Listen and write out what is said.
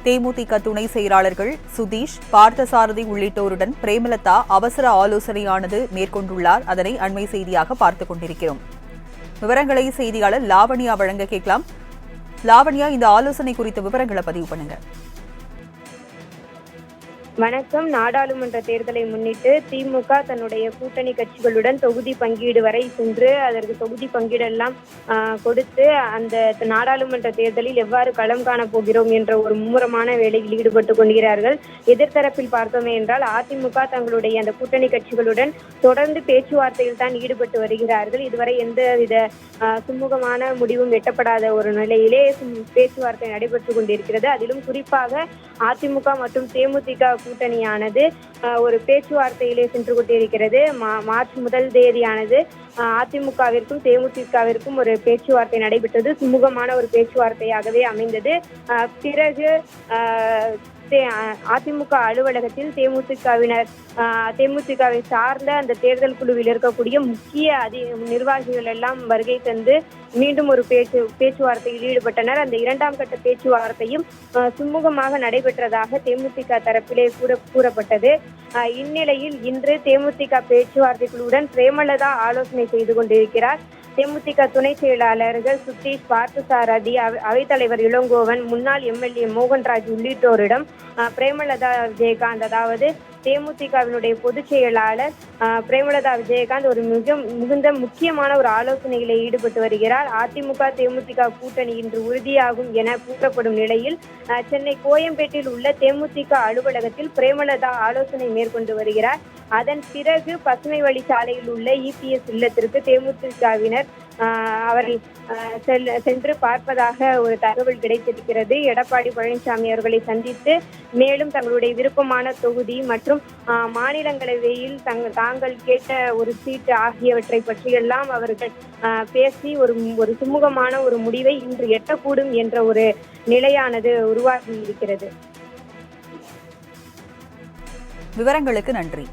தேமுதிக துணை செயலாளர்கள் சுதீஷ், பார்த்தசாரதி உள்ளிட்டோருடன் பிரேமலதா அவசர ஆலோசனையானது மேற்கொண்டுள்ளார். அதனை அண்மை செய்தியாக பார்த்துக் கொண்டிருக்கிறோம். விவரங்களை செய்தியாளர் லாவண்யா வழங்க கேட்கலாம். லாவண்யா, இந்த ஆலோசனை குறித்த விவரங்களை பதிவு பண்ணுங்க. வணக்கம். நாடாளுமன்ற தேர்தலை முன்னிட்டு திமுக தன்னுடைய கூட்டணி கட்சிகளுடன் தொகுதி பங்கீடு வரை சென்று அதற்கு தொகுதி பங்கீடெல்லாம் கொடுத்து அந்த நாடாளுமன்ற தேர்தலில் எவ்வாறு களம் காணப் போகிறோம் என்ற ஒரு மும்முரமான வேலையில் ஈடுபட்டு கொள்கிறார்கள். எதிர்த்தரப்பில் பார்த்தோமே என்றால் அதிமுக தங்களுடைய அந்த கூட்டணி கட்சிகளுடன் தொடர்ந்து பேச்சுவார்த்தையில் தான் ஈடுபட்டு வருகிறார்கள். இதுவரை எந்தவித சுமூகமான முடிவும் எட்டப்படாத ஒரு நிலையிலே பேச்சுவார்த்தை நடைபெற்று கொண்டிருக்கிறது. அதிலும் குறிப்பாக அதிமுக மற்றும் தேமுதிக கூட்டணியானது ஒரு பேச்சுவார்த்தையிலே சென்று கொண்டிருக்கிறது. மார்ச் 1 தேதியானது அதிமுகவிற்கும் தேமுதிகவிற்கும் ஒரு பேச்சுவார்த்தை நடைபெற்றது. சுமூகமான ஒரு பேச்சுவார்த்தையாகவே அமைந்தது. பிறகு அதிமுக அலுவலகத்தில் தேமுதிகவை சார்ந்த அந்த தேர்தல் குழுவில் இருக்கக்கூடிய முக்கிய நிர்வாகிகள் எல்லாம் வருகை தந்து மீண்டும் ஒரு பேச்சுவார்த்தையில் ஈடுபட்டனர். அந்த 2ஆம் கட்ட பேச்சுவார்த்தையும் சுமூகமாக நடைபெற்றதாக தேமுதிக தரப்பிலே கூறப்பட்டது. இந்நிலையில் இன்று தேமுதிக பேச்சுவார்த்தை குழுவுடன் பிரேமலதா ஆலோசனை செய்து கொண்டிருக்கிறார். தேமுதிக துணை செயலாளர்கள் சுதீஷ், பார்த்தசாரதி, அவைத்தலைவர் இளங்கோவன், முன்னாள் எம்எல்ஏ மோகன்ராஜ் உள்ளிட்டோரிடம் பிரேமலதா விஜயகாந்த், அதாவது தேமுதிகவினுடைய பொதுச் செயலாளர் பிரேமலதா விஜயகாந்த் ஒரு மிகுந்த முக்கியமான ஒரு ஆலோசனையில ஈடுபட்டு வருகிறார். அதிமுக தேமுதிக கூட்டணி இன்று உறுதியாகும் என கூறப்படும் நிலையில் சென்னை கோயம்பேட்டில் உள்ள தேமுதிக அலுவலகத்தில் பிரேமலதா ஆலோசனை மேற்கொண்டு வருகிறார். அதன் பிறகு பசுமை வழி சாலையில் உள்ள இபிஎஸ் இல்லத்திற்கு தேமுதிகவினர் அவரை சென்று பார்ப்பதாக ஒரு தகவல் கிடைத்திருக்கிறது. எடப்பாடி பழனிசாமி அவர்களை சந்தித்து மேலும் தங்களுடைய விருப்பமான தொகுதி மற்றும் மாநிலங்களவையில் தாங்கள் கேட்ட ஒரு சீட்டு ஆகியவற்றை பற்றியெல்லாம் அவர்கள் பேசி ஒரு சுமூகமான ஒரு முடிவை இன்று எட்டக்கூடும் என்ற ஒரு நிலையானது உருவாகி இருக்கிறது. விவரங்களுக்கு நன்றி.